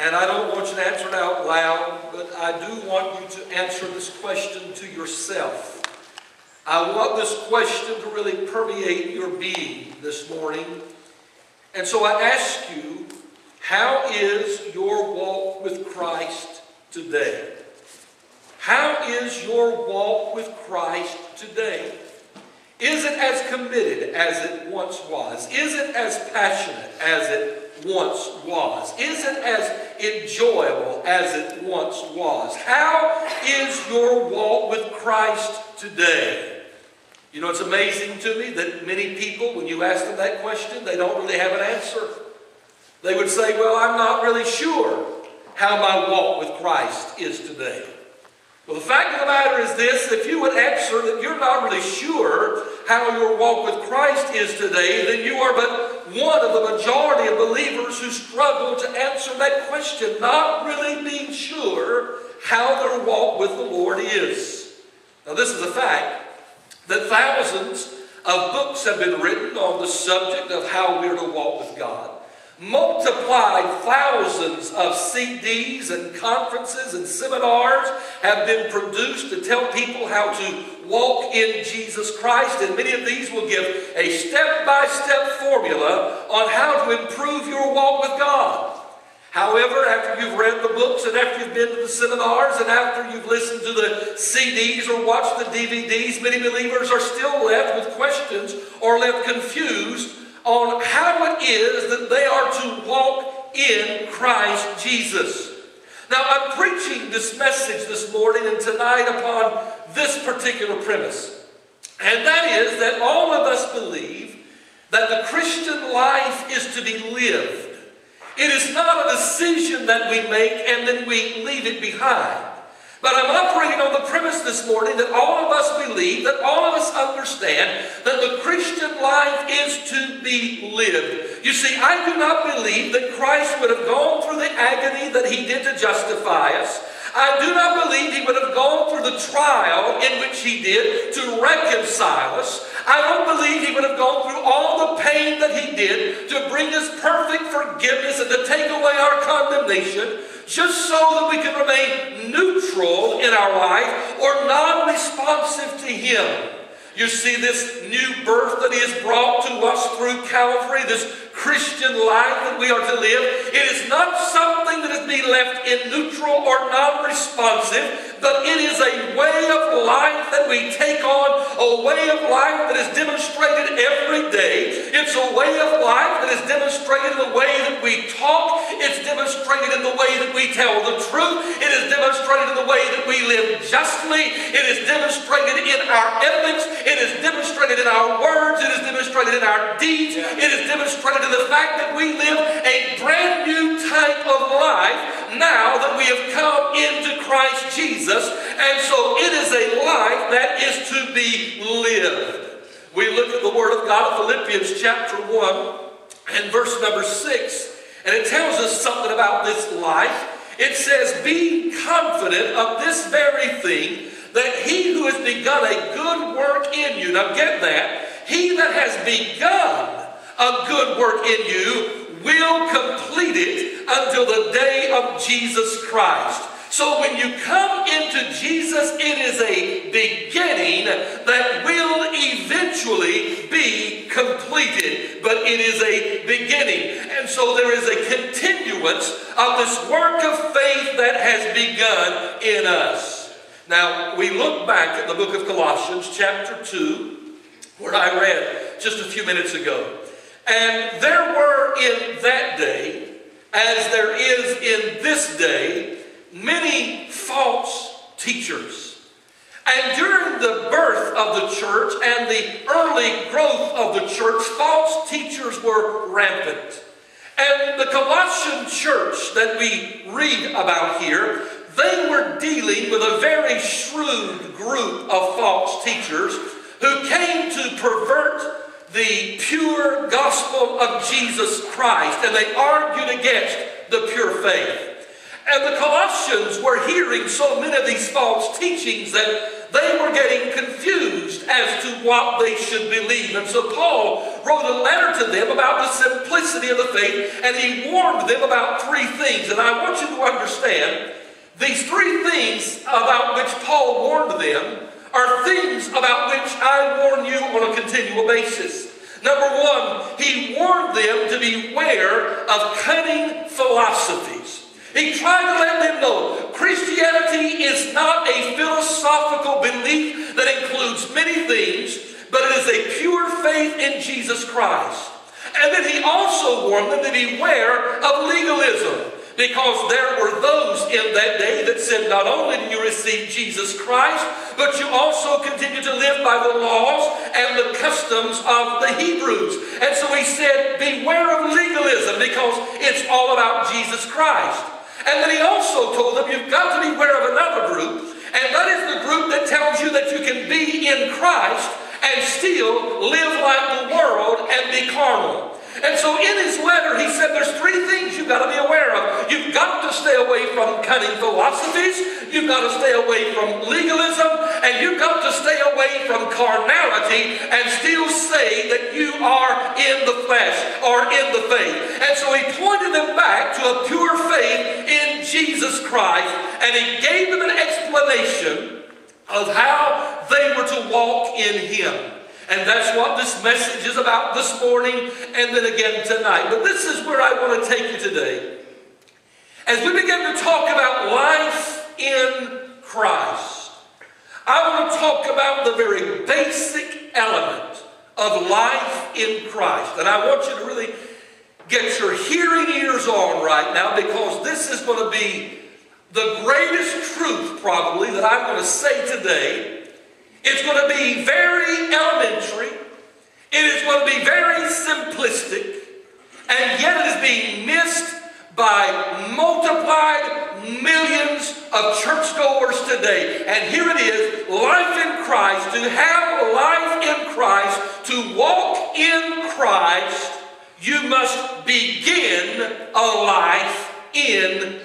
And I don't want you to answer it out loud, but I do want you to answer this question to yourself. I want this question to really permeate your being this morning. And so I ask you, how is your walk with Christ today? How is your walk with Christ today? Is it as committed as it once was? Is it as passionate as it once was? Is it as enjoyable as it once was? How is your walk with Christ today? You know, it's amazing to me that many people, when you ask them that question, they don't really have an answer. They would say, well, I'm not really sure how my walk with Christ is today. Well, the fact of the matter is this: if you would answer that you're not really sure how your walk with Christ is today, then you are but one of the majority of believers who struggle to answer that question, not really being sure how their walk with the Lord is. Now, this is a fact that thousands of books have been written on the subject of how we're to walk with God. Multiplied thousands of CDs and conferences and seminars have been produced to tell people how to walk in Jesus Christ, and many of these will give a step-by-step formula on how to improve your walk with God. However, after you've read the books and after you've been to the seminars and after you've listened to the CDs or watched the DVDs, many believers are still left with questions or left confused on how it is that they are to walk in Christ Jesus. Now, I'm preaching this message this morning and tonight upon this particular premise. And that is that all of us believe that the Christian life is to be lived. It is not a decision that we make and then we leave it behind. But I'm operating on the premise this morning that all of us believe, that all of us understand that the Christian life is to be lived. You see, I do not believe that Christ would have gone through the agony that he did to justify us. I do not believe he would have gone through the trial in which he did to reconcile us. I don't believe he would have gone through all the pain that he did to bring us perfect forgiveness and to take away our condemnation, just so that we can remain neutral in our life or non-responsive to him. You see, this new birth that he has brought to us through Calvary, this Christian life that we are to live, it is not something that is to be left in neutral or non-responsive, but it is a way of life that we take on, a way of life that is demonstrated every day. It's a way of life that is demonstrated in the way that we talk. It's demonstrated in the way that we tell the truth. It is demonstrated in the way that we live justly. It is demonstrated in our ethics. It is demonstrated in our words. It is demonstrated in our deeds. It is demonstrated in the fact that we live a brand new type of life now that we have come into Christ Jesus. And so it is a life that is to be lived. We look at the Word of God, Philippians chapter 1 and verse number 6, and it tells us something about this life. It says, "Be confident of this very thing, that he who has begun a good work in you," now get that, "he that has begun a good work in you will complete it until the day of Jesus Christ." So when you come into Jesus, it is a beginning that will eventually be completed. But it is a beginning. And so there is a continuance of this work of faith that has begun in us. Now, we look back at the book of Colossians chapter 2, where I read just a few minutes ago. And there were in that day, as there is in this day, many false teachers. And during the birth of the church and the early growth of the church, false teachers were rampant. And the Colossian church that we read about here, they were dealing with a very shrewd group of false teachers who came to pervert the pure gospel of Jesus Christ, and they argued against the pure faith. And the Colossians were hearing so many of these false teachings that they were getting confused as to what they should believe. And so Paul wrote a letter to them about the simplicity of the faith, and he warned them about three things. And I want you to understand, these three things about which Paul warned them are things about which I warn you on a continual basis. Number one, he warned them to beware of cunning philosophies. He tried to let them know Christianity is not a philosophical belief that includes many things, but it is a pure faith in Jesus Christ. And then he also warned them to beware of legalism, because there were those in that day that said not only do you receive Jesus Christ, but you also continue to live by the laws and the customs of the Hebrews. And so he said, beware of legalism, because it's all about Jesus Christ. And then he also told them, you've got to beware of another group, and that is the group that tells you that you can be in Christ and still live like the world and be carnal. And so in his letter, he said there's three things you've got to be aware of. You've got to stay away from cunning philosophies, you've got to stay away from legalism, and you've got to stay away from carnality and still say that you are in the flesh or in the faith. And so he pointed them back to a pure faith in Jesus Christ, and he gave them an explanation of how they were to walk in him. And that's what this message is about this morning and then again tonight. But this is where I want to take you today. As we begin to talk about life in Christ, I want to talk about the very basic element of life in Christ. And I want you to really get your hearing ears on right now, because this is going to be the greatest truth probably that I'm going to say today. It's going to be very elementary. It is going to be very simplistic. And yet it is being missed by multiplied millions of churchgoers today. And here it is, life in Christ. To have life in Christ, to walk in Christ, you must begin a life in